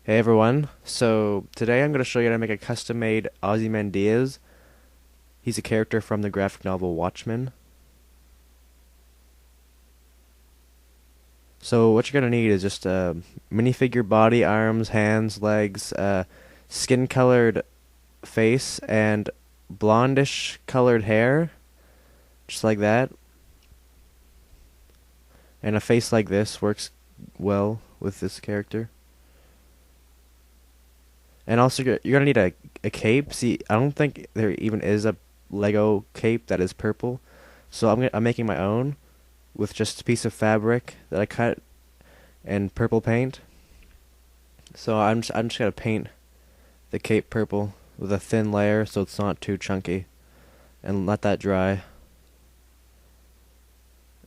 Hey everyone, so today I'm going to show you how to make a custom-made Ozymandias. He's a character from the graphic novel Watchmen. So what you're going to need is just a minifigure body, arms, hands, legs, skin-colored face, and blondish-colored hair, just like that. And a face like this works well with this character. And also, you're gonna need a cape. See, I don't think there even is a Lego cape that is purple, so I'm making my own with just a piece of fabric that I cut and purple paint. So I'm just gonna paint the cape purple with a thin layer so it's not too chunky, and let that dry.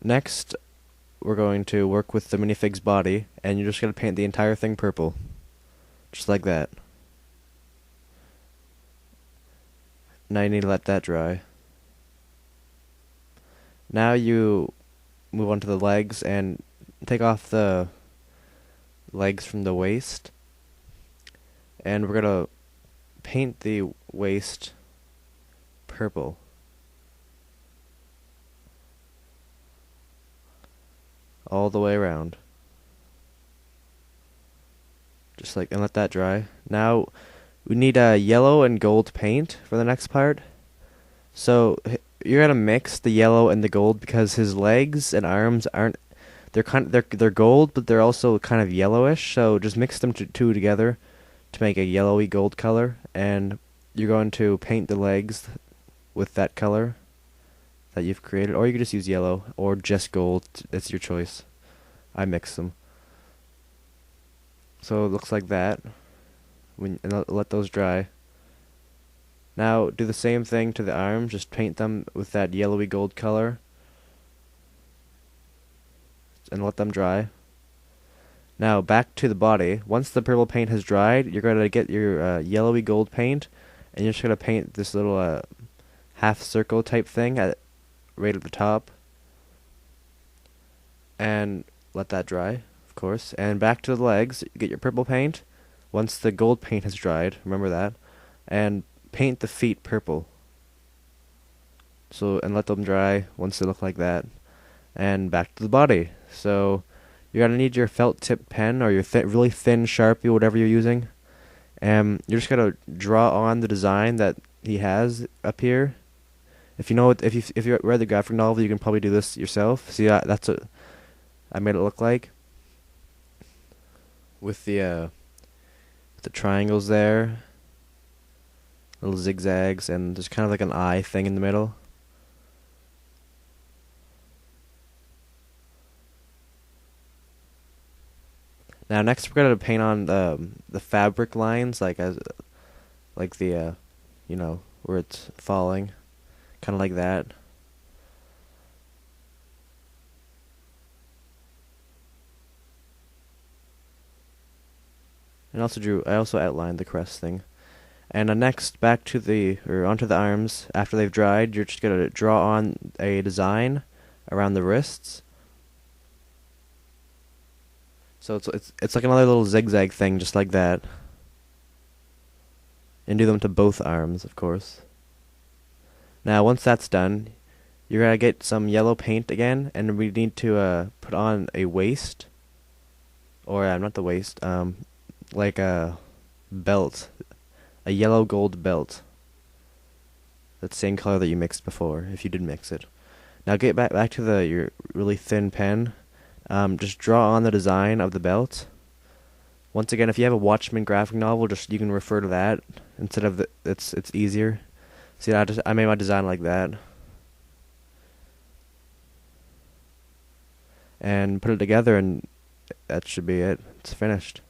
Next, we're going to work with the minifig's body, and you're just gonna paint the entire thing purple, just like that. Now you need to let that dry. Now you move on to the legs and take off the legs from the waist. And we're going to paint the waist purple. All the way around. Just like, and let that dry. Now we need yellow and gold paint for the next part. So you're gonna mix the yellow and the gold because his legs and arms aren't. They're gold, but they're also kind of yellowish. So just mix them two together to make a yellowy gold color, and you're going to paint the legs with that color that you've created, or you could just use yellow or just gold. It's your choice. I mix them. So it looks like that. And let those dry. Now do the same thing to the arms, just paint them with that yellowy gold color and let them dry. Now back to the body. Once the purple paint has dried, you're going to get your yellowy gold paint, and you're just going to paint this little half circle type thing right at the top, and let that dry, of course. And back to the legs, you get your purple paint. Once the gold paint has dried, remember that, and paint the feet purple. So, and let them dry once they look like that. And back to the body. So you're gonna need your felt tip pen or your really thin Sharpie, whatever you're using. And you're just gonna draw on the design that he has up here. If you know if you read the graphic novel, you can probably do this yourself. See, that's what I made it look like with the triangles there, little zigzags, and there's kind of like an eye thing in the middle. Now next we're gonna paint on the fabric lines, like the you know, where it's falling, kind of like that. And I also outlined the crest thing. And next, back to onto the arms. After they've dried, you're just gonna draw on a design around the wrists. So it's like another little zigzag thing, just like that. And do them to both arms, of course. Now, once that's done, you're gonna get some yellow paint again, and we need to put on a waist, or not the waist, like a belt, a yellow gold belt. That same color that you mixed before, if you did mix it. Now get back to your really thin pen. Just draw on the design of the belt. Once again, if you have a Watchmen graphic novel, you can refer to that instead of it's easier. See, I made my design like that, and put it together, and that should be it. It's finished.